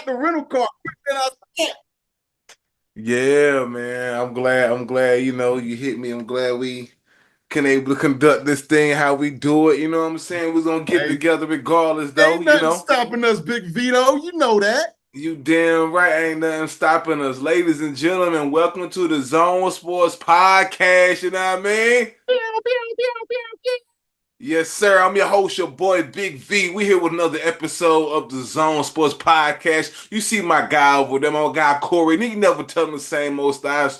got the rental car. And I said, Yeah, man. I'm glad, you hit me. I'm glad we can able to conduct this thing how we do it. You know what I'm saying? We're gonna get hey, together regardless though, ain't nothing stopping us, Big Vito. You know that. You damn right ain't nothing stopping us. Ladies and gentlemen, welcome to the Zone Sports Podcast, you know what I mean? Yes, sir. I'm your host, your boy Big V. We here with another episode of the Zone Sports Podcast. You see my guy over there, my guy Corey. And he never telling the same old style.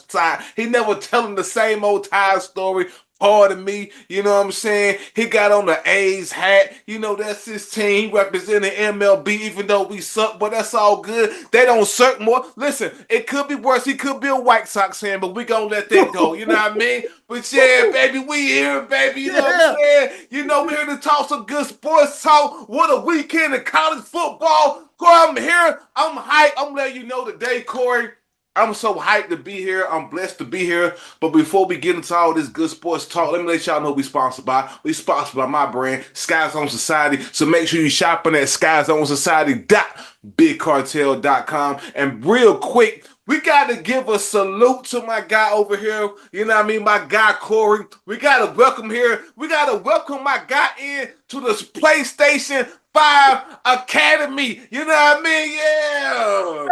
He never telling the same old tie story. Pardon me, you know what I'm saying? He got on the A's hat. You know, that's his team. He representing MLB, even though we suck, but that's all good. They don't suck more. Listen, it could be worse. He could be a White Sox fan, but we gonna let that go. You know what I mean? But yeah, baby, we here, baby. You know what I'm Yeah. saying? You know, we here to talk some good sports talk. What a weekend of college football. Corey, I'm here. I'm hyped. I'm letting you know today, Corey. I'm so hyped to be here. I'm blessed to be here. But before we get into all this good sports talk, let me let y'all know we sponsored by. We sponsored by my brand, Skyzone.Society. So make sure you shopping at Skyzone.Society.BigCartel.com. And real quick, we got to give a salute to my guy over here. You know what I mean? My guy Corey. We got to welcome here. We got to welcome my guy in to this PlayStation 5 Academy. You know what I mean? Yeah.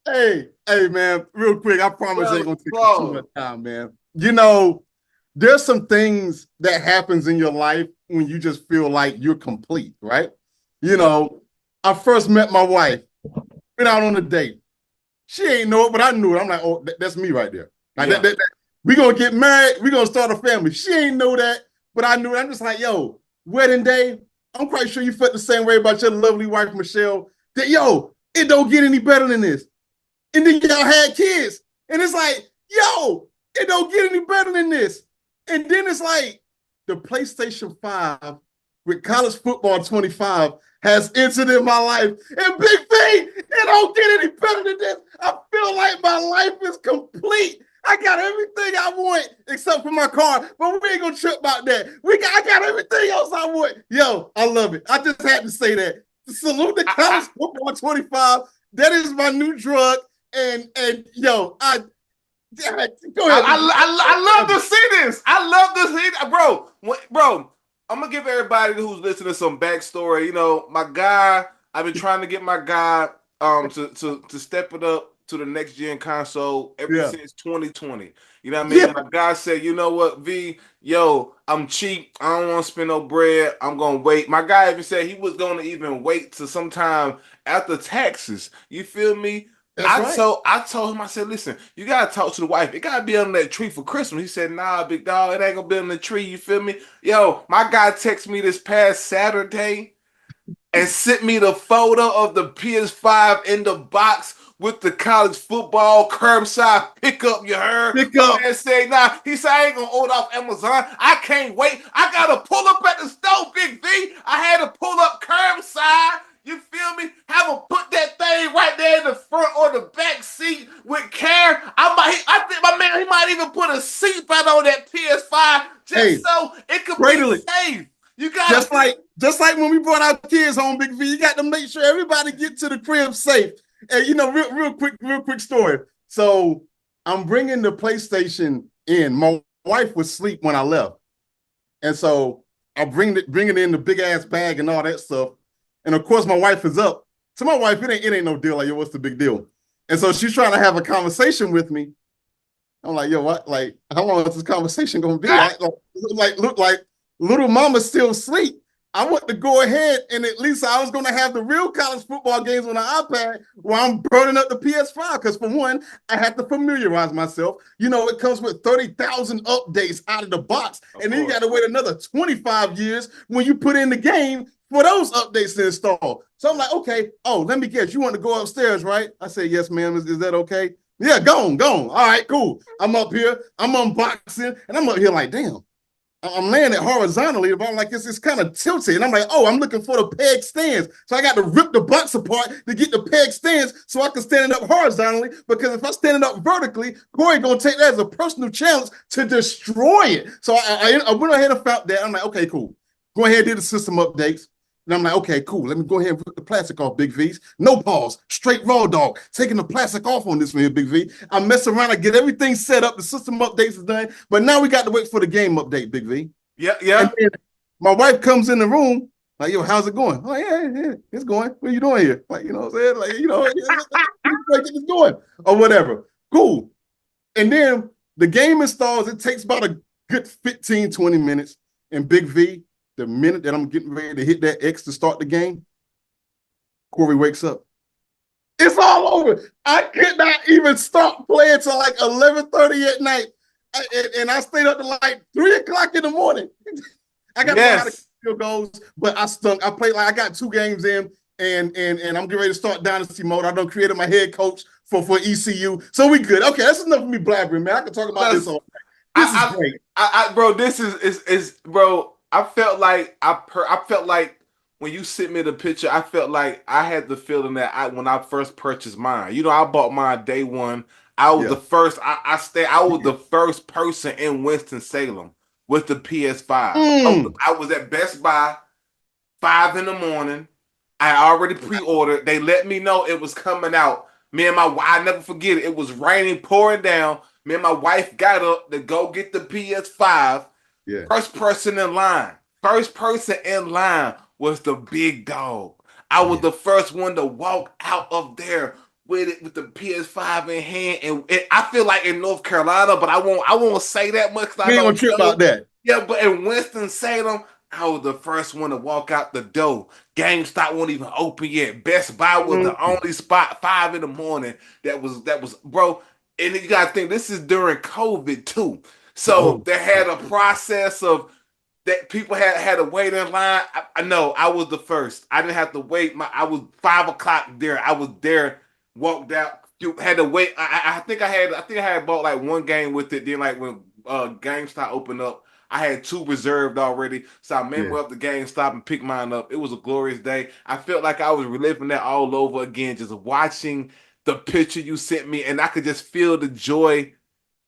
Hey, man, real quick. I promise I ain't Well, gonna take up too much bro. time, man. You know, there's some things that happens in your life when you just feel like you're complete, right? You Yep. know, I first met my wife, been out on a date. She ain't know it, but I knew it. I'm like, oh, that's me right there. Like Yeah. we gonna get married. We gonna start a family. She ain't know that, but I knew it. I'm just like, yo, wedding day. I'm quite sure you felt the same way about your lovely wife, Michelle. That yo, it don't get any better than this. And then y'all had kids, and it's like, yo, it don't get any better than this. And then it's like the PlayStation 5 with college football 25 has entered in my life. And Big V, it don't get any better than this. I feel like my life is complete. I got everything I want except for my car, but we ain't gonna trip about that. I got everything else I want. Yo, I love it. I just had to say that. Salute the college I, football 25. That is my new drug. And yo, go ahead. I love to see this. I love to see that, bro. Bro, I'm gonna give everybody who's listening some backstory. You know, my guy. I've been trying to get my guy to step it up to the next gen console ever Yeah. since 2020. You know what I mean? Yeah. My guy said, you know what, V, yo, I'm cheap. I don't want to spend no bread. I'm gonna wait. My guy even said he was gonna even wait to sometime after taxes. You feel me? That's right. I told him, I said, listen, you gotta talk to the wife. It gotta be on that tree for Christmas. He said, nah, big dog, it ain't gonna be on the tree, you feel me? Yo, my guy texted me this past Saturday and sent me the photo of the PS5 in the box with the college football curbside pickup, you heard? Pick My up. man said, nah, he said, I ain't gonna order off Amazon. I can't wait. I gotta pull up at the store, Big V. I had to pull up curbside. You feel me? Have him put that thing right there in the front or the back seat with care. I think my man, he might even put a seatbelt on that PS5 just Hey, so it could be cradle it. safe. You gotta Just like when we brought our kids home, Big V, you got to make sure everybody get to the crib safe. And you know, real quick story. So I'm bringing the PlayStation in. My wife was asleep when I left, and so I bring it in the big ass bag and all that stuff. And of course, my wife is up. To my wife, it ain't no deal. Like, yo, what's the big deal? And so she's trying to have a conversation with me. I'm like, yo, what? Like, how long is this conversation gonna be? Look like little mama's still asleep. I want to go ahead and at least I was gonna have the real college football games on the iPad while I'm burning up the PS5. Because for one, I had to familiarize myself. You know, it comes with 30,000 updates out of the box, of and then you got course. to wait another 25 years when you put in the game for those updates to install. So I'm like, okay, oh, let me guess, you want to go upstairs, right? I said, yes, ma'am. Is that okay? Yeah, go on, go on. All right, cool. I'm up here, I'm unboxing, and I'm up here like, damn. I'm laying it horizontally, but I'm like, it's kind of tilted. And I'm like, oh, I'm looking for the peg stands. So I got to rip the box apart to get the peg stands so I can stand it up horizontally. Because if I stand it up vertically, Corey gonna take that as a personal challenge to destroy it. So I went ahead and found that. I'm like, okay, cool. Go ahead and do the system updates. And I'm like, okay, cool. Let me go ahead and put the plastic off, Big V's. No pause. Straight raw dog. Taking the plastic off on this one here, Big V. I mess around. I get everything set up. The system updates is done. But now we got to wait for the game update, Big V. Yeah, And yeah. then my wife comes in the room. Like, yo, how's it going? Oh, yeah, it's going. What are you doing here? Like, you know what I'm saying? Like, get this going or whatever. Cool. And then the game installs. It takes about a good 15, 20 minutes. And Big V, the minute that I'm getting ready to hit that X to start the game, Corey wakes up. It's all over. I could not even start playing till like 11:30 at night. And I stayed up to like 3 o'clock in the morning. I got to learn how to field goals, but I stunk. I played like I got 2 games in, and I'm getting ready to start dynasty mode. I done created my head coach for ECU, so we good. Okay, that's enough of me blabbering, man. I can talk about this all day. This is great, bro. This is bro. I felt like when you sent me the picture, I felt like I had the feeling that when I first purchased mine. You know, I bought mine day one. I was the first. I was the first person in Winston-Salem with the PS5. I was at Best Buy 5 in the morning. I already pre-ordered. They let me know it was coming out. Me and my wife, I never forget it. It was raining, pouring down. Me and my wife got up to go get the PS5. Yeah. First person in line. First person in line was the big dog. I was the first one to walk out of there with the PS5 in hand, and I feel like in North Carolina, but I won't say that much. We ain't gonna trip about that. Yeah, but in Winston-Salem, I was the first one to walk out the door. GameStop won't even open yet. Best Buy was the only spot 5 in the morning that was bro. And you gotta think this is during COVID too. So they had a process of that people had to wait in line. I know I was the first. I didn't have to wait. I was 5 o'clock there. I was there, walked out. You had to wait. I think I had bought like 1 game with it. Then like when GameStop opened up, I had 2 reserved already. So I went up to GameStop and picked mine up. It was a glorious day. I felt like I was reliving that all over again, just watching the picture you sent me, and I could just feel the joy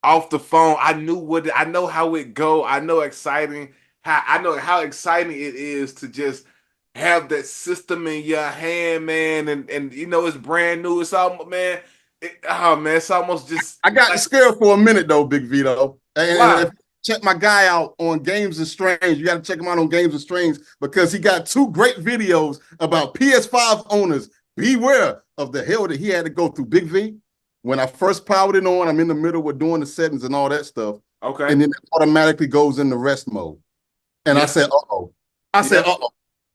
off the phone. I know how it go. I know how exciting it is to just have that system in your hand, man, and you know it's brand new. It's almost man, it's almost just. I got scared for a minute though, Big Vito. And check my guy out on Games and Strange. You got to check him out on Games and Strange because he got 2 great videos about PS5 owners. Beware of the hell that he had to go through, Big V. When I first powered it on, I'm in the middle of doing the settings and all that stuff. Okay. And then it automatically goes into rest mode. And I said, uh-oh.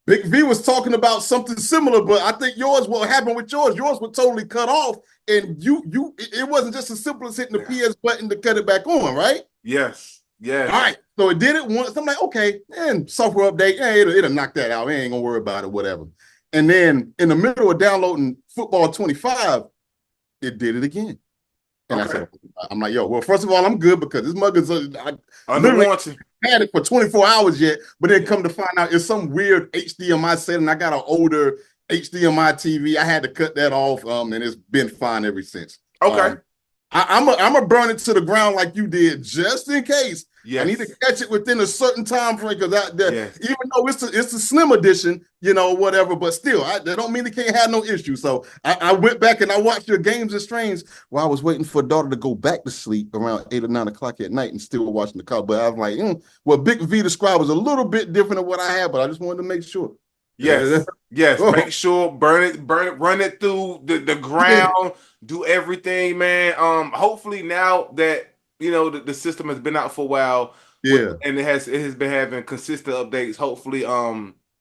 Big V was talking about something similar, but I think what happened with yours was totally cut off. And it wasn't just as simple as hitting the PS button to cut it back on, right? Yes. All right. So it did it once. I'm like, okay, and software update, it'll knock that out. We ain't gonna worry about it, whatever. And then in the middle of downloading Football 25, it did it again. And I said, I'm like, yo, well, first of all, I'm good because this mugger's under warranty. Had it for 24 hours yet, but then come to find out it's some weird HDMI setting. I got an older HDMI TV. I had to cut that off, and it's been fine ever since. Okay. I'm a burn it to the ground like you did, just in case. Yes. I need to catch it within a certain time frame because even though it's a slim edition, whatever, but still, that don't mean it can't have no issue. So I went back and I watched your Games and Strains while I was waiting for daughter to go back to sleep around 8 or 9 o'clock at night and still watching the car. But I was like, what Big V described was a little bit different than what I had, but I just wanted to make sure. Yes. Make sure, burn it, run it through the ground, do everything, man. Hopefully now that the system has been out for a while, and it has been having consistent updates. Hopefully,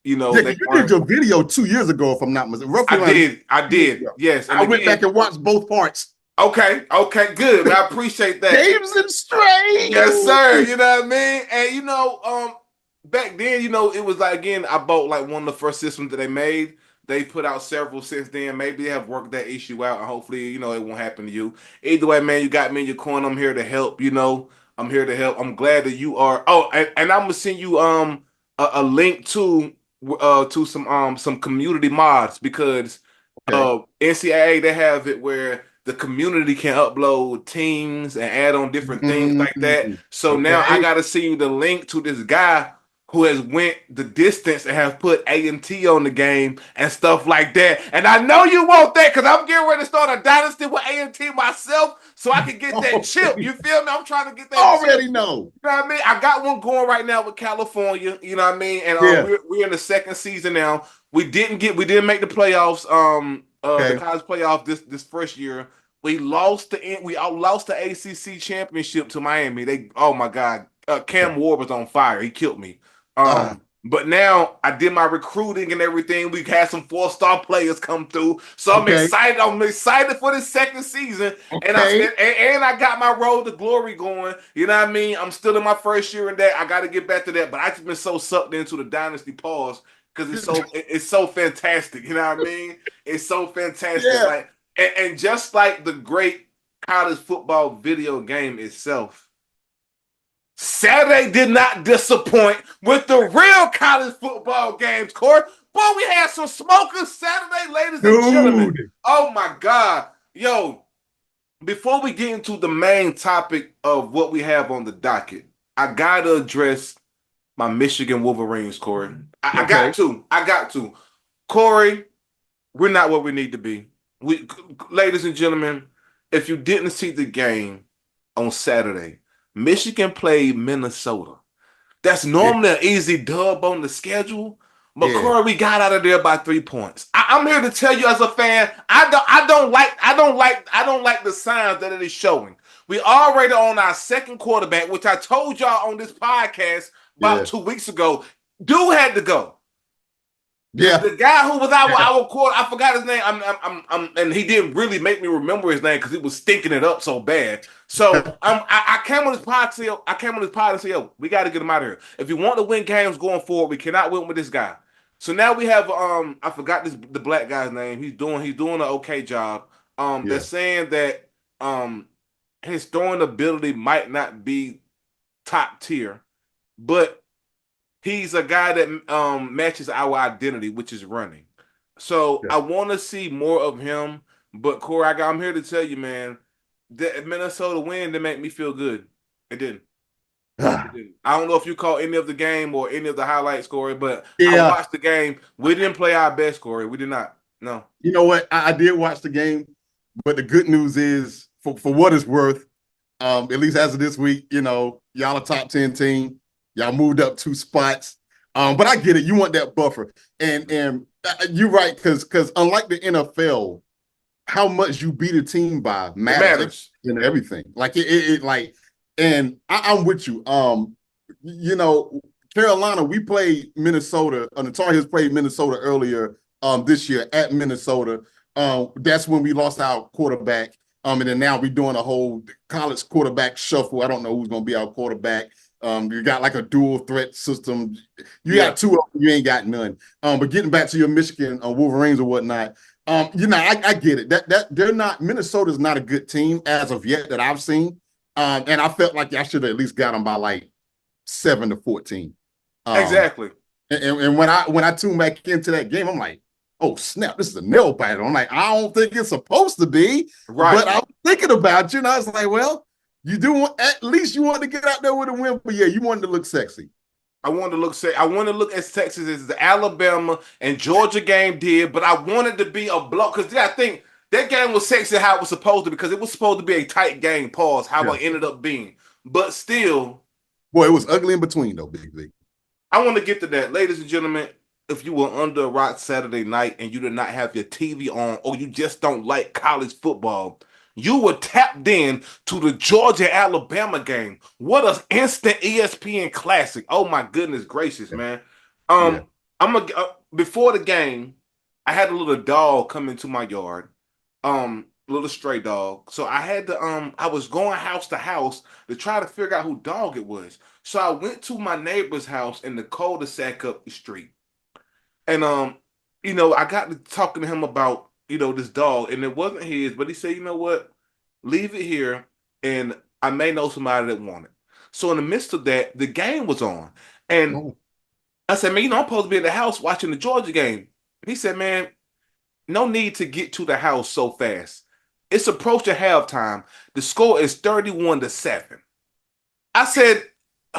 you did your video 2 years ago, if I'm not mistaken. I did. Yes, and I went back and watched both parts. Okay, good. I appreciate that. Games and Strange. Yes, sir. You know what I mean? And back then, it was like, again, I bought like one of the first systems that they made. They put out several since then. Maybe they have worked that issue out, and hopefully, it won't happen to you. Either way, man, you got me in your corner. I'm here to help. I'm here to help. I'm glad that you are. Oh, and I'm gonna send you a link to some community mods because NCAA they have it where the community can upload teams and add on different things like that. So now I gotta send you the link to this guy who has went the distance and have put A&T on the game and stuff like that. And I know you want that because I'm getting ready to start a dynasty with A&T myself so I can get that chip. You feel me? I'm trying to get that chip. Already know. You know what I mean? I got one going right now with California. You know what I mean? And Yeah. we're in the second season now. We didn't make the playoffs. The Okay. college playoff this first year. We lost the ACC championship to Miami. Oh my God, Okay. Cam Ward was on fire. He killed me. Uh, But now I did my recruiting and everything. We had some 4-star players come through, so I'm okay. excited. I'm excited for this second season, and Okay. I got my road to glory going. You know what I mean? I'm still in my first year in that. I got to get back to that, but I just been so sucked into the dynasty pause because it's so fantastic. You know what I mean? It's so fantastic. Yeah. Like and just like the great college football video game itself. Saturday did not disappoint with the real college football games, Corey. Boy, we had some smokers Saturday, ladies and gentlemen. Dude. Oh my God. Yo, before we get into the main topic of what we have on the docket, I gotta address my Michigan Wolverines, Corey. I Okay. got to. I got to. Corey, we're not what we need to be. Ladies and gentlemen, if you didn't see the game on Saturday, Michigan played Minnesota. That's Yeah. normally an easy dub on the schedule. But Yeah. Corey, we got out of there by 3 points. I'm here to tell you as a fan, I don't like the signs that it is showing. We already on our second quarterback, which I told y'all on this podcast about Yeah. 2 weeks ago. Dude had to go. The, Yeah. the guy who was Yeah. our quarter, I forgot his name. And he didn't really make me remember his name because he was stinking it up so bad. So I came on his pod. And said, "Yo, we got to get him out of here. If you want to win games going forward, we cannot win with this guy." So now we have I forgot the black guy's name. He's doing an okay job. They're Yeah. saying that his throwing ability might not be top tier, but he's a guy that matches our identity, which is running. So Yeah. I want to see more of him. But Corey, I'm here to tell you, man, that Minnesota win didn't make me feel good. It didn't. It didn't. I don't know if you caught any of the game or any of the highlights, Corey, but I Yeah. watched the game. We didn't play our best, Corey. We did not. No. You know what? I did watch the game, but the good news is, for what it's worth, at least as of this week, y'all a top 10 team. Y'all moved up 2 spots. But I get it. You want that buffer. And you're right, because unlike the NFL, how much you beat a team by It matters matters. in everything. Like it like, and I'm with you. You know, Carolina, we played Minnesota. The Tar Heels played Minnesota earlier this year at Minnesota. That's when we lost our quarterback. And then now we're doing a whole college quarterback shuffle. I don't know who's gonna be our quarterback. You got like a dual threat system. You Yeah. got two of them, you ain't got none. But getting back to your Michigan Wolverines or whatnot, I get it. That they're not, Minnesota's not a good team as of yet that I've seen. And I felt like I should have at least got them by like 7-14. Um, Exactly. and when I tuned back into that game, I'm like, oh snap, this is a nail biter. I'm like, I don't think it's supposed to be, Right. but I was thinking about you, and I was like, well, you do want, at least you want to get out there with a win, but yeah, you wanted to look sexy. I wanted to look as Texas as the Alabama and Georgia game did, but I wanted to be a block because I think that game was sexy how it was supposed to because it was supposed to be a tight game. Pause. How Yeah. it ended up being, but still, Boy, it was ugly in between though, Big V. I want to get to that, ladies and gentlemen. If you were under a rock Saturday night and you did not have your TV on, or you just don't like college football, you were tapped in to the Georgia Alabama game. What an instant ESPN classic! Oh my goodness gracious, Yeah. man. Yeah. I'm a before the game, I had a little dog come into my yard, little stray dog. So I had to I was going house to house to try to figure out who dog it was. So I went to my neighbor's house in the cul-de-sac up the street. And I got to talking to him about, this dog, and it wasn't his, but he said, you know what? Leave it here, and I may know somebody that want it. So in the midst of that, the game was on. And Oh, I said, man, I'm supposed to be at the house watching the Georgia game. He said, man, no need to get to the house so fast. It's approaching halftime. The score is 31-7. I said,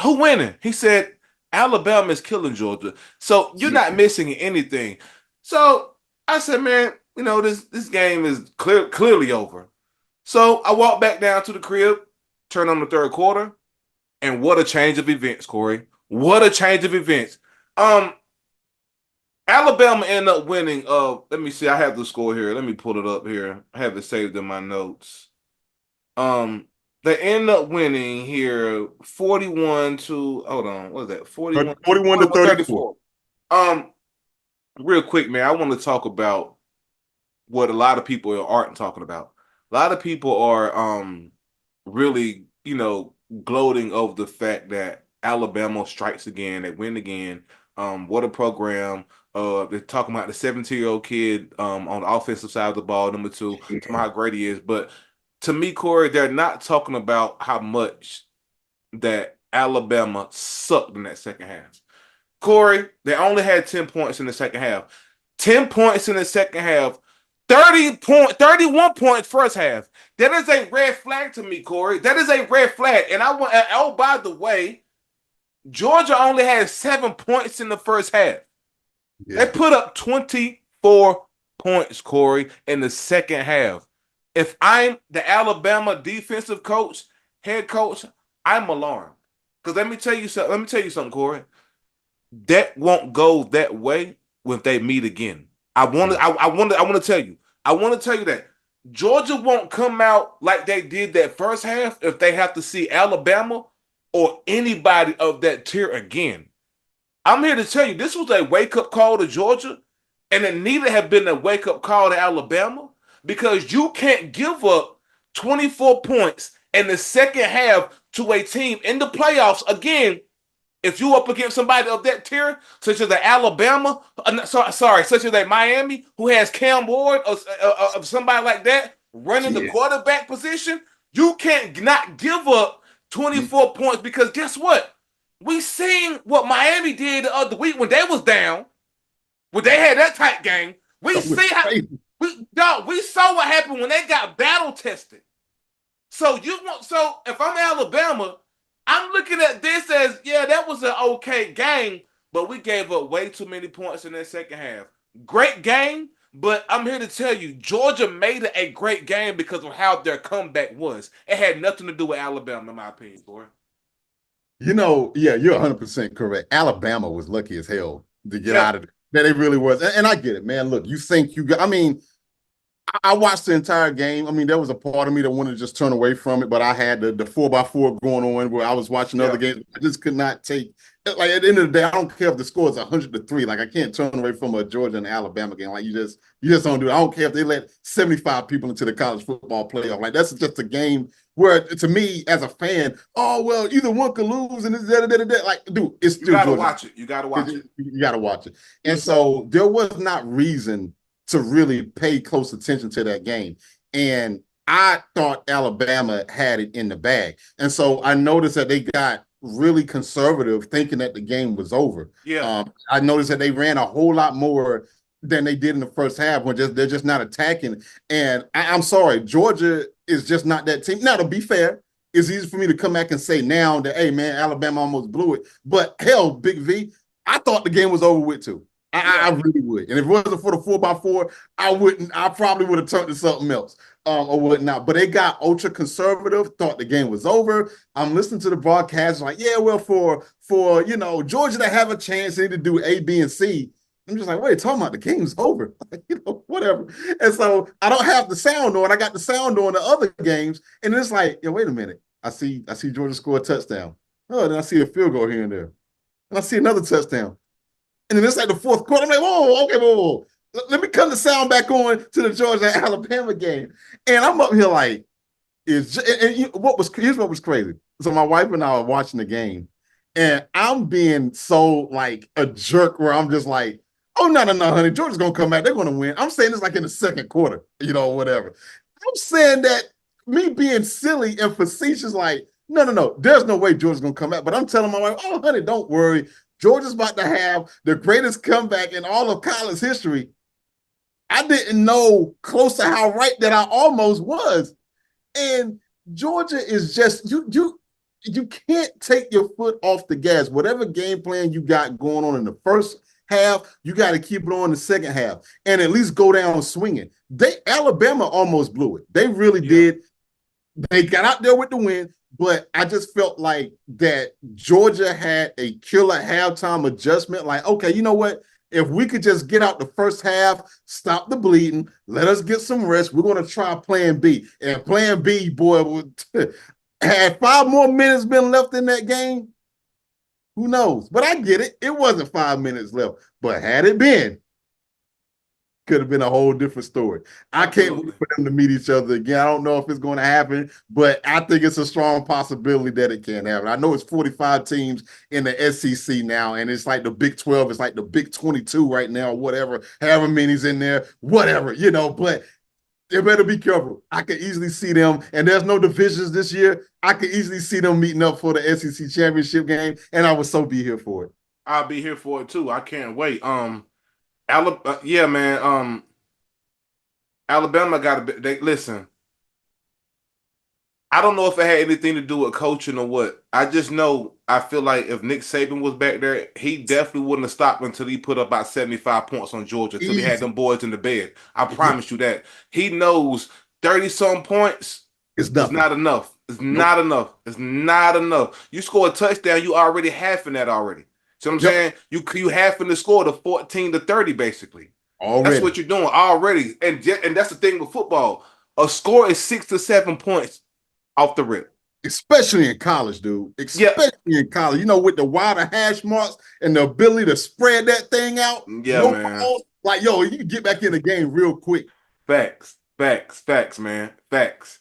who winning? He said, Alabama is killing Georgia. So you're Yeah. not missing anything. So I said, man, this game is clearly over. So I walked back down to the crib, turned on the third quarter, and what a change of events, Corey. What a change of events. Um, Alabama ended up winning. Let me see. I have the score here. Let me pull it up here. I have it saved in my notes. Um, they end up winning here 41 to hold on, what is that? 41 to 34. 34. Um, real quick, man, I want to talk about what a lot of people aren't talking about. A lot of people are really, gloating over the fact that Alabama strikes again, they win again. What a program. They're talking about the 17-year-old kid on the offensive side of the ball, number two, talking about how great he is. But to me, Corey, they're not talking about how much that Alabama sucked in that second half. Corey, they only had 10 points in the second half. 10 points in the second half. 31 points first half. That is a red flag to me, Corey. That is a red flag. And I want, oh, by the way, Georgia only had 7 points in the first half. They Yeah. put up 24 points, Corey, in the second half. If I'm the Alabama defensive coach, head coach, I'm alarmed. Because let me tell you something. Let me tell you something, Corey. That won't go that way when they meet again. I want to tell you. I want to tell you that Georgia won't come out like they did that first half if they have to see Alabama or anybody of that tier again. I'm here to tell you this was a wake up call to Georgia, and it needed to have been a wake up call to Alabama because you can't give up 24 points in the second half to a team in the playoffs again if you up against somebody of that tier, such as the Alabama, such as a Miami, who has Cam Ward or somebody like that running the Yeah. quarterback position, you can't not give up 24 points because guess what? We seen what Miami did the other week when they was down, when they had that tight game. We That was see how crazy. we saw what happened when they got battle tested. So if I'm Alabama, I'm looking at this as yeah, that was an okay game, but we gave up way too many points in that second half. Great game, but I'm here to tell you, Georgia made it a great game because of how their comeback was. It had nothing to do with Alabama, in my opinion, boy. Yeah, you're 100% correct. Alabama was lucky as hell to get Yeah, out of it. That it really was. And I get it, man. Look, you think you got, I mean, I watched the entire game. I mean, there was a part of me that wanted to just turn away from it, but I had the 4x4 going on where I was watching other yeah. games. I just could not take like at the end of the day, I don't care if the score is 100-3. Like I can't turn away from a Georgia and Alabama game. Like you just don't do it. I don't care if they let 75 people into the college football playoff. Like that's just a game where to me as a fan, oh well, either one could lose and this that. Like, dude, it's You still gotta Georgia. watch it. You gotta watch it. You got to watch it. And so there was not reason to really pay close attention to that game. And I thought Alabama had it in the bag. And so I noticed that they got really conservative thinking that the game was over. Yeah, I noticed that they ran a whole lot more than they did in the first half when they're just not attacking. And I'm sorry, Georgia is just not that team. Now, to be fair, it's easy for me to come back and say now that, hey, man, Alabama almost blew it. But hell, Big V, I thought the game was over with too. I yeah. really would. And if it wasn't for the 4x4, I wouldn't. I probably would have turned to something else or whatnot. But they got ultra conservative, thought the game was over. I'm listening to the broadcast like, yeah, well, for Georgia to have a chance, they need to do A, B, and C. I'm just like, wait, talking about the game's over. Whatever. And so I don't have the sound on. I got the sound on the other games. And it's like, yeah, wait a minute. I see Georgia score a touchdown. Oh, then I see a field goal here and there. And I see another touchdown. And then it's like the fourth quarter. I'm like, whoa, okay, whoa. Let me cut the sound back on to the Georgia Alabama game. And I'm up here like, here's what was crazy. So my wife and I are watching the game, and I'm being so like a jerk where I'm just like, oh no, honey, Georgia's gonna come back. They're gonna win. I'm saying this like in the second quarter, whatever. I'm saying that me being silly and facetious, like, no, there's no way Georgia's gonna come back. But I'm telling my wife, oh honey, don't worry. Georgia's about to have the greatest comeback in all of college history. I didn't know close to how right that I almost was. And Georgia is just you. you can't take your foot off the gas. Whatever game plan you got going on in the first half, you got to keep it on the second half and at least go down swinging. Alabama almost blew it. They really Yeah. did. They got out there with the win, but I just felt like that Georgia had a killer halftime adjustment. Like, okay, you know what? If we could just get out the first half, stop the bleeding, let us get some rest. We're going to try plan B. And plan B, boy, had 5 more minutes been left in that game, who knows? But I get it. It wasn't 5 minutes left. But had it been, could have been a whole different story. I can't wait Absolutely. for them to meet each other again. I don't know if it's going to happen, but I think it's a strong possibility that it can happen. I know it's 45 teams in the SEC now, and it's like the Big 12, it's like the Big 22 right now, whatever, however many's in there, whatever, but they better be careful. I could easily see them, and there's no divisions this year. I could easily see them meeting up for the SEC championship game, and I would so be here for it. I'll be here for it too. I can't wait. Alabama, yeah, man. Alabama got a bit. They listen. I don't know if it had anything to do with coaching or what. I just know I feel like if Nick Saban was back there, he definitely wouldn't have stopped until he put up about 75 points on Georgia, until he had Easy. them boys in the bed. I Yeah, promise you that. He knows 30 some points it's is nothing. not enough. It's Nope. not enough. It's not enough. You score a touchdown, you already half in that already. See what I'm Yep. saying? You half in the score to 14 to 30, basically. That's Already. what you're doing already. And that's the thing with football. A score is 6 to 7 points off the rip. Especially in college, dude. Yeah, Especially in college. With the wider hash marks and the ability to spread that thing out, yeah, no man. calls. Like, yo, you can get back in the game real quick. Facts, facts, facts, man. Facts.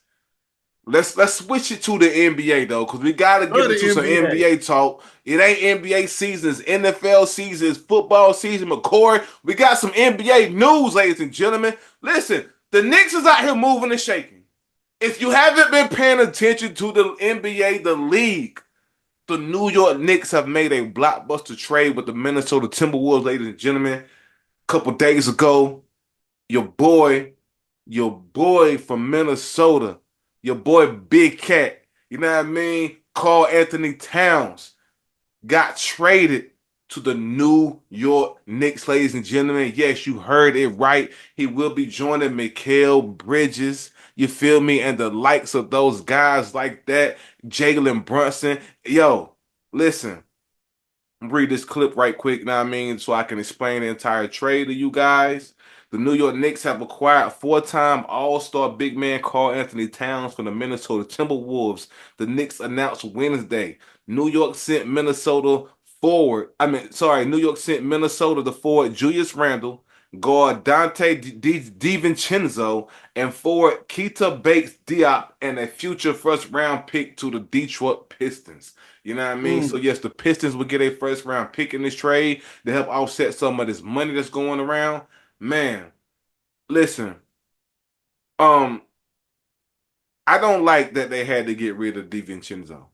Let's switch it to the NBA though, because we gotta get Or the into some NBA. NBA talk. It ain't NBA season, it's NFL season, it's football season. McCoy, we got some NBA news, ladies and gentlemen. Listen, the Knicks is out here moving and shaking. If you haven't been paying attention to the NBA, the league, the New York Knicks have made a blockbuster trade with the Minnesota Timberwolves, ladies and gentlemen. A couple days ago, your boy, your boy from Minnesota, your boy Big Cat, you know what I mean? Carl Anthony Towns got traded to the New York Knicks, ladies and gentlemen. Yes, you heard it right. He will be joining Mikal Bridges. You feel me? And the likes of those guys like that, Jalen Brunson. Yo, listen, read this clip right quick, now I mean, so I can explain the entire trade to you guys. The New York Knicks have acquired four-time All-Star big man Karl Anthony Towns from the Minnesota Timberwolves. The Knicks announced Wednesday. New York sent New York sent Minnesota the forward Julius Randle, guard Dante DiVincenzo, and forward Keita Bates Diop, and a future first-round pick to the Detroit Pistons. You know what I mean? So Mm. yes, the Pistons will get a first round pick in this trade to help offset some of this money that's going around. Man, listen, um, I don't like that they had to get rid of DiVincenzo.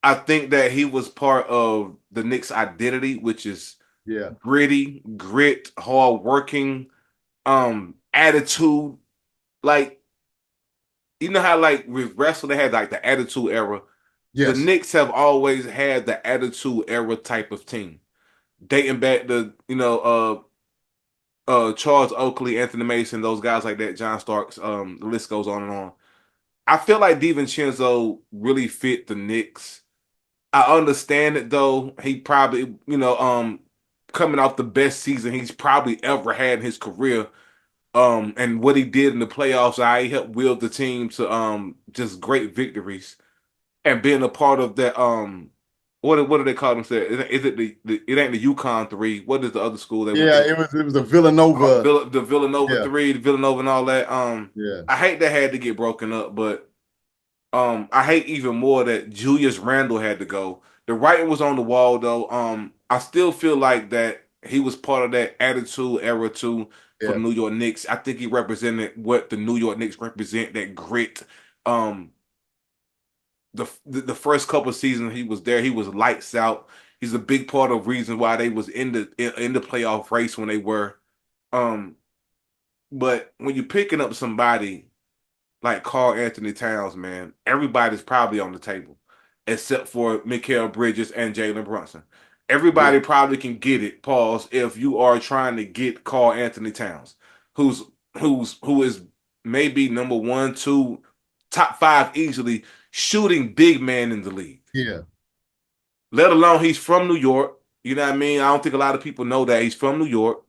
I think that he was part of the Knicks' identity, which is Yeah. grit, hard working, attitude. Like, you know how like with wrestling they had like the attitude era. The Yes. Knicks have always had the attitude era type of team, dating back to Charles Oakley, Anthony Mason, those guys like that, John Starks, the list goes on and on. I feel like DiVincenzo really fit the Knicks. I understand it though. He probably, coming off the best season he's probably ever had in his career. And what he did in the playoffs, I helped wield the team to just great victories. And being a part of that what do they call themselves? Is it the it ain't the Yukon three? What is the other school they went Yeah, to? it was a Villanova. The Villanova Yeah. three, the Villanova and all that. Yeah. I hate that had to get broken up, but I hate even more that Julius Randle had to go. The writing was on the wall though. I still feel like that he was part of that attitude era too for the Yeah. New York Knicks. I think he represented what the New York Knicks represent, that grit. Um, the first couple of seasons he was there, he was lights out. He's a big part of reason why they was in the playoff race when they were. Um, but when you're picking up somebody like Carl Anthony Towns, man, everybody's probably on the table. except for Mikal Bridges and Jalen Brunson. Everybody probably can get it. Pause. If you are trying to get Karl Anthony Towns, who is maybe number one, two, top five easily shooting big man in the league. Yeah. Let alone he's from New York. You know what I mean? I don't think a lot of people know that he's from New York,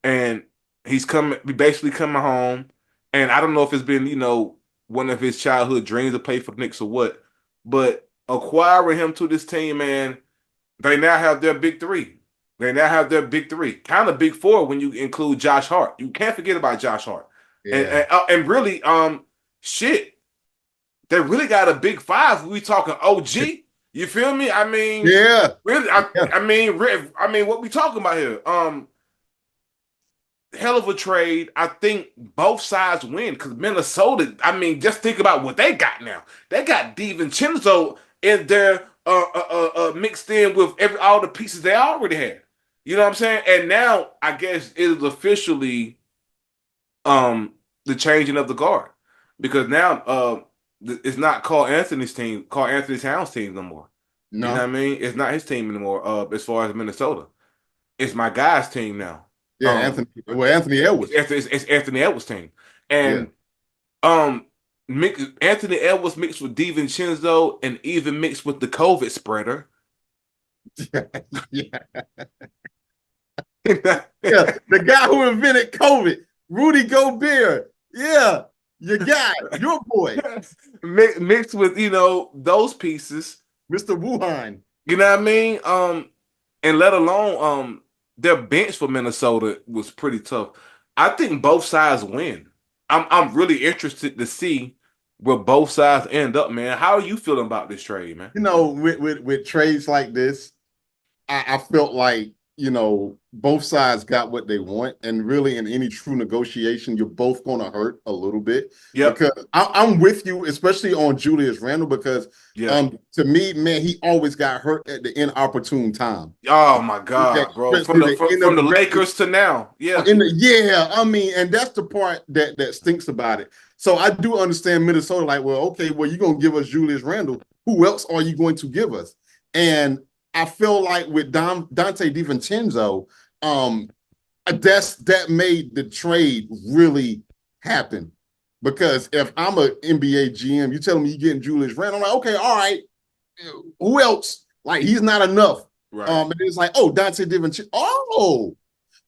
and he's basically coming home. And I don't know if it's been, one of his childhood dreams to play for the Knicks or what, but acquiring him to this team, man, they now have their big three. They now have their big three, kind of big four when you include Josh Hart. You can't forget about Josh Hart, and really, shit, they really got a big five. We talking OG. You feel me? I mean, yeah, really. I mean, what we talking about here? Hell of a trade. I think both sides win because Minnesota. I mean, just think about what they got now. They got DiVincenzo in there, mixed in with all the pieces they already had. You know what I'm saying? And now I guess it is officially the changing of the guard because now it's not Karl Anthony Towns' team no more. No. You know what I mean? It's not his team anymore. As far as Minnesota, it's my guy's team now. Yeah, Anthony Edwards. It's Anthony Edwards' team, and Anthony Edwards mixed with DiVincenzo and even mixed with the COVID spreader. Yeah, the guy who invented COVID, Rudy Gobert. Yeah, your guy, your boy. Mixed with, those pieces. Mr. Wuhan. You know what I mean? And let alone their bench for Minnesota was pretty tough. I think both sides win. I'm really interested to see where both sides end up, man. How are you feeling about this trade, man? With trades like this, I felt like, both sides got what they want. And really, in any true negotiation, you're both going to hurt a little bit. Yeah. Because I'm with you, especially on Julius Randle, because to me, man, he always got hurt at the inopportune time. Oh, my God, bro. From the Lakers to now. Yeah. And that's the part that stinks about it. So I do understand Minnesota, like, well, okay, well, you're going to give us Julius Randle. Who else are you going to give us? And I feel like with Dante DiVincenzo, that made the trade really happen. Because if I'm an NBA GM, you telling me you're getting Julius Randle, I'm like, okay, all right, who else? Like, he's not enough. Right. And it's like, oh, Dante DiVincenzo. Oh,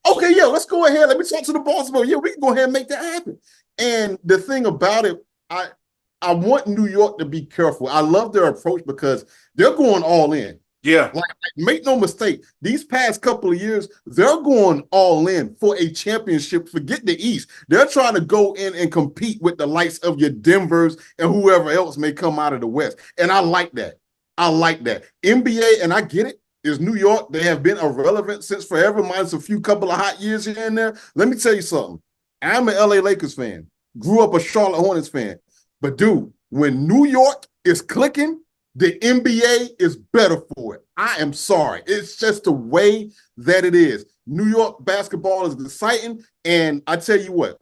okay, yeah, let's go ahead. Let me talk to the boss about, yeah, we can go ahead and make that happen. And the thing about it, I want New York to be careful. I love their approach because they're going all in. Yeah. Like, make no mistake, these past couple of years, they're going all in for a championship. Forget the East. They're trying to go in and compete with the likes of your Denvers and whoever else may come out of the West. And I like that. NBA, and I get it, is New York. They have been irrelevant since forever, minus a few couple of hot years here and there. Let me tell you something. I'm an LA Lakers fan. Grew up a Charlotte Hornets fan. But, dude, when New York is clicking, the NBA is better for it. I am sorry. It's just the way that it is. New York basketball is exciting, and I tell you what,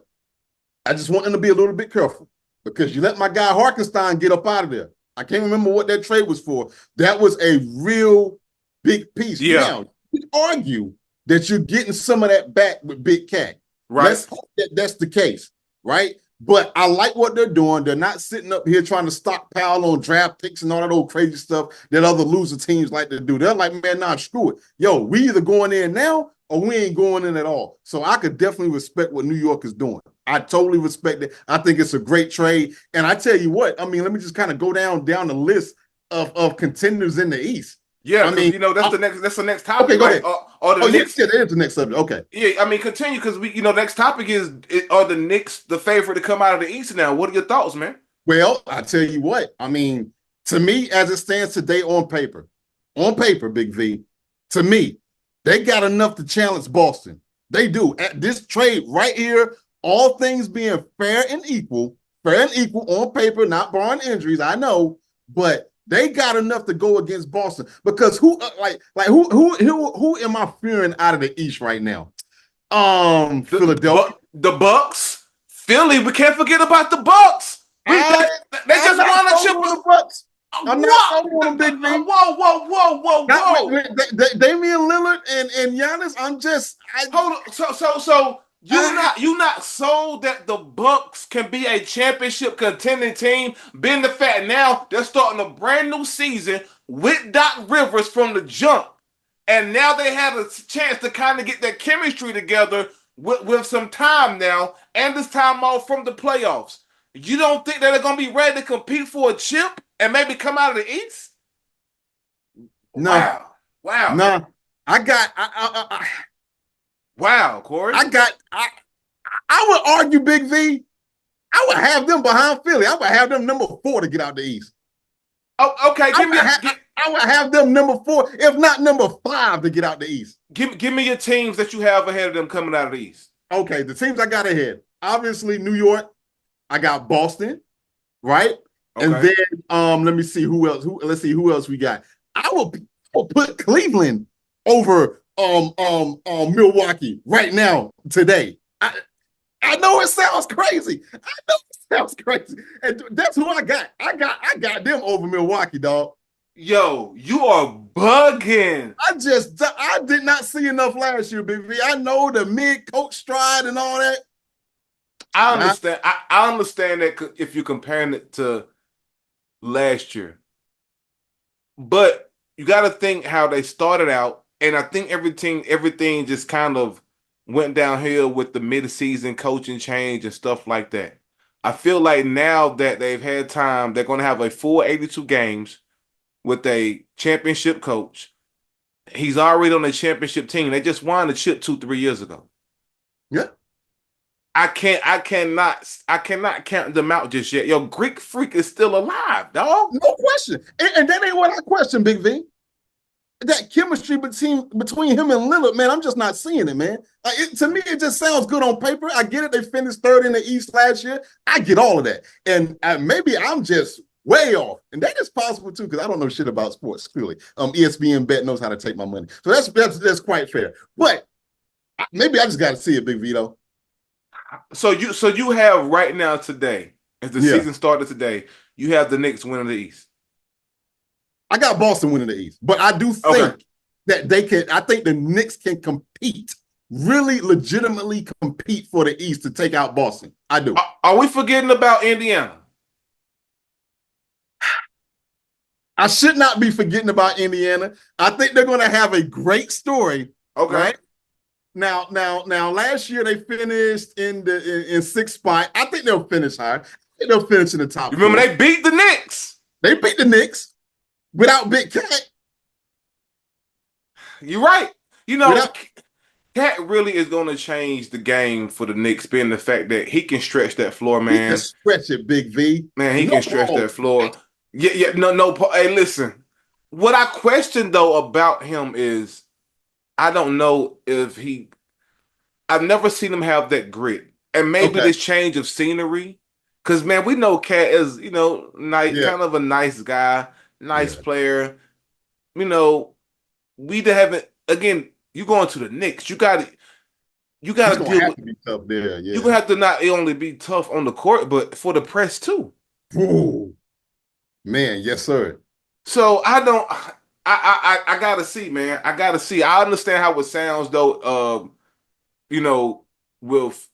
I just want them to be a little bit careful because you let my guy Harkenstein get up out of there. I can't remember what that trade was for. That was a real big piece. Yeah. Now, you can argue that you're getting some of that back with Big Cat. Right. Let's hope that that's the case, right? But I like what they're doing. They're not sitting up here trying to stockpile on draft picks and all that old crazy stuff that other loser teams like to do. They're like, man, nah, screw it. Yo, we either going in now or we ain't going in at all. So I could definitely respect what New York is doing. I totally respect it. I think it's a great trade. And I tell you what, I mean, let me just kind of go down the list of contenders in the East. Yeah, I mean, that's the next topic. Okay, go ahead. Knicks, that is the next subject. Okay. Yeah, I mean, continue because next topic are the Knicks the favorite to come out of the East now? What are your thoughts, man? Well, I tell you what, I mean, to me, as it stands today on paper, Big V, to me, they got enough to challenge Boston. They do. At this trade right here, all things being fair and equal on paper, not barring injuries, I know, but they got enough to go against Boston because who am I fearing out of the East right now? Philadelphia, the Bucks, Philly. We can't forget about the Bucks. They just won a chip. The Bucks. I'm not What? sold on them, Big V. Whoa. Damian Lillard and Giannis. Hold on. So you not sold that the Bucks can be a championship contending team, being the fact now they're starting a brand new season with Doc Rivers from the jump. And now they have a chance to kind of get that chemistry together with some time now and this time off from the playoffs. You don't think that they're going to be ready to compete for a chip and maybe come out of the East? No, Wow. no. Wow, Corey. I would argue, Big V. I would have them behind Philly. I would have them number 4 to get out the East. Oh, okay. I would have them number 4, if not number 5, to get out the East. Give me your teams that you have ahead of them coming out of the East. Okay, the teams I got ahead. Obviously, New York. I got Boston, right? Okay. And then let me see who else. Let's see who else we got. I will put Cleveland over Milwaukee right now today. I know it sounds crazy. And that's who I got. I got them over Milwaukee, dog. Yo, you are bugging. I did not see enough last year, Big V. I know the mid-coach stride and all that. I understand. I understand that if you're comparing it to last year. But you got to think how they started out. And I think everything just kind of went downhill with the mid-season coaching change and stuff like that. I feel like now that they've had time, they're going to have a full 82 games with a championship coach. He's already on a championship team. They just won the chip 2-3 years ago. Yeah. I cannot count them out just yet. Yo, Greek Freak is still alive, dog. No question. And that ain't what I question, Big V. That chemistry between him and Lillard, man, I'm just not seeing it, man. To me, it just sounds good on paper. I get it. They finished 3rd in the East last year. I get all of that. And maybe I'm just way off. And that is possible, too, because I don't know shit about sports, clearly. ESPN Bet knows how to take my money. So that's quite fair. But maybe I just got to see it, Big V, though. So you have right now today, as the season started today, you have the Knicks winning the East. I got Boston winning the East, but I do think that they can. I think the Knicks can compete, really legitimately compete for the East to take out Boston. I do. Are we forgetting about Indiana? I should not be forgetting about Indiana. I think they're going to have a great story. Okay. Right? Now, last year they finished in 6th spot. I think they'll finish high. I think they'll finish in the top. You remember 4. They beat the Knicks. They beat the Knicks without Big Cat. You're right. You know, Cat really is going to change the game for the Knicks, being the fact that he can stretch that floor, man. He can stretch it, Big V. Man, he can stretch that floor. Yeah, no. Hey, listen. What I question, though, about him is I don't know if I've never seen him have that grit. And maybe this change of scenery. Because, man, we know Cat is, nice, kind of a nice guy, nice player. We haven't, again, you going to the Knicks. You got to deal with. Be tough there, yeah. You're going to have to not only be tough on the court, but for the press, too. Ooh. Man, yes, sir. So I gotta see, man. I gotta see. I understand how it sounds, though. With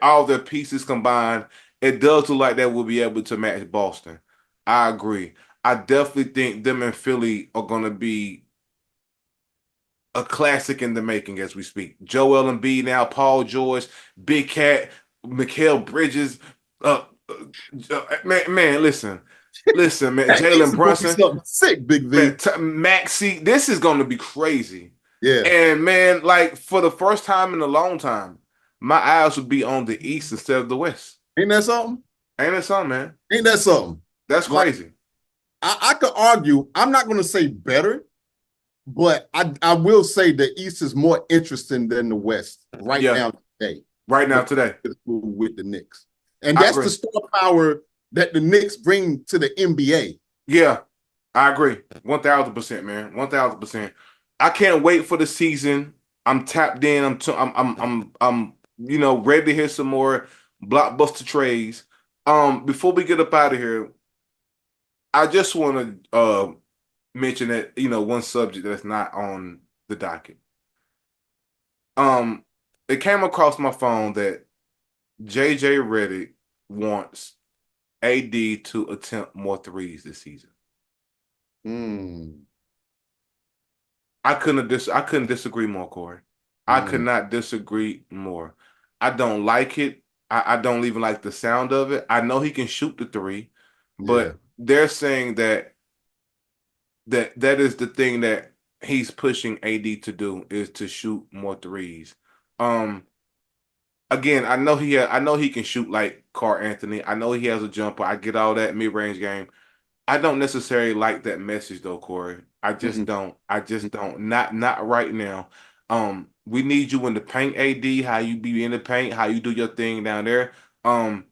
all their pieces combined, it does look like they will be able to match Boston. I agree. I definitely think them and Philly are gonna be a classic in the making as we speak. Joel Embiid now, Paul George, Big Cat, Mikal Bridges. Man, listen. Listen, man, Jalen Brunson, sick, Big V, Maxey. This is going to be crazy. Yeah, and man, like for the first time in a long time, my eyes would be on the East instead of the West. Ain't that something? Ain't that something, man? Ain't that something? That's crazy. I could argue. I'm not going to say better, but I will say the East is more interesting than the West now today. Right now today, with the Knicks, and that's the star power that the Knicks bring to the NBA. Yeah, I agree. 1,000%, man. 1,000%. I can't wait for the season. I'm tapped in. I'm ready to hear some more blockbuster trades. Before we get up out of here, I just want to mention that, one subject that's not on the docket. Um, it came across my phone that JJ Redick wants AD to attempt more threes this season. Mm, I couldn't disagree more, Corey. I could mm, not disagree more. I don't like it. I don't even like the sound of it. I know he can shoot the three, yeah. but they're saying that is the thing that he's pushing AD to do is to shoot more threes. Um, again, I know he can shoot like Carl Anthony. I know he has a jumper. I get all that mid-range game. I don't necessarily like that message though, Corey. I just Mm-mm, don't. I just don't. Not right now. We need you in the paint, AD. How you be in the paint? How you do your thing down there? Um,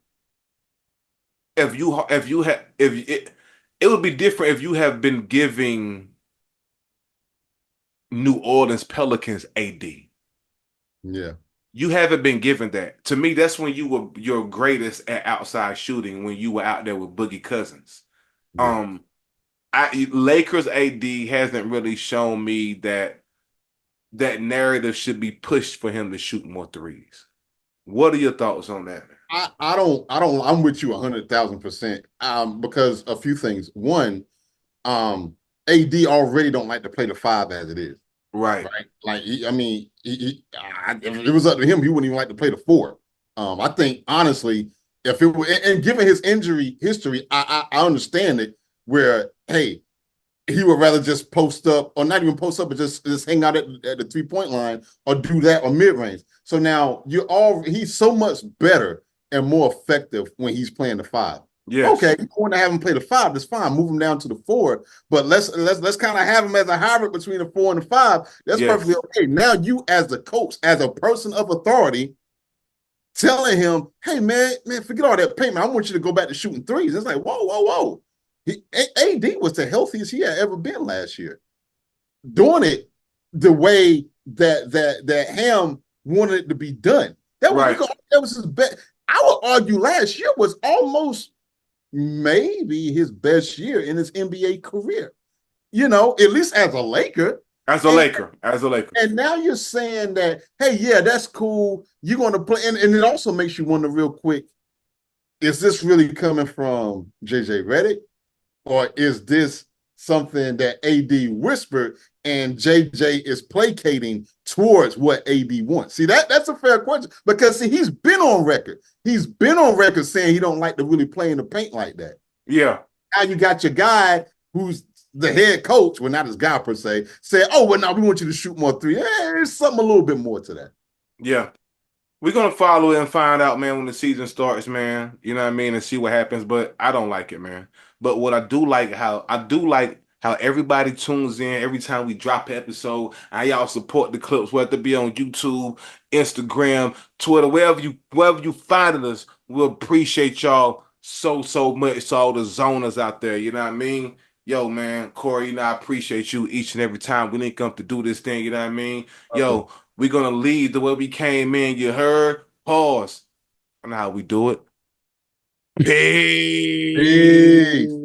if you have if it would be different if you have been giving New Orleans Pelicans AD. yeah. You haven't been given that. To me, that's when you were your greatest at outside shooting when you were out there with Boogie Cousins. Yeah. Um, Lakers AD hasn't really shown me that narrative should be pushed for him to shoot more threes. What are your thoughts on that, man? I'm with you 100,000%. Because a few things. One, AD already don't like to play the five as it is. Right. Right? Like, if it was up to him, he wouldn't even like to play the four. I think honestly, if it were, and given his injury history, I understand it. Where hey, he would rather just post up, or not even post up, but just hang out at the 3 point line, or do that, or mid range. So now he's so much better and more effective when he's playing the five. Yes. Okay, you want to have him play the five, that's fine. Move him down to the four, but let's kind of have him as a hybrid between the four and the five. That's perfectly Yes. okay. Now you, as the coach, as a person of authority, telling him, "Hey man, forget all that paint, man. I want you to go back to shooting threes." It's like, whoa. AD was the healthiest he had ever been last year, doing it the way that Ham wanted it to be done. Right. That was his best. I would argue last year was almost maybe his best year in his NBA career. At least as a Laker. As a And Laker. As a Laker. and now you're saying that, hey, yeah, that's cool. You're going to play, and it also makes you wonder real quick: is this really coming from JJ Redick? Or is this something that AD whispered and JJ is placating towards what AD wants? See, that's a fair question, because see, he's been on record. He's been on record saying he don't like to really play in the paint like that. Yeah. Now you got your guy who's the head coach, well, not his guy per se, say, oh, well, now we want you to shoot more three. There's something a little bit more to that. Yeah. We're gonna follow it and find out, man, when the season starts, man. You know what I mean, and see what happens. But I don't like it, man. But what I do like how everybody tunes in every time we drop an episode. And y'all support the clips, whether it be on YouTube, Instagram, Twitter, wherever you finding us. We appreciate y'all so much. To all the zoners out there, you know what I mean. Yo, man, Corey, I appreciate you each and every time we link up to do this thing. You know what I mean. Okay. Yo, we're gonna leave the way we came in. You heard? Pause. I know how we do it. Peace. Peace.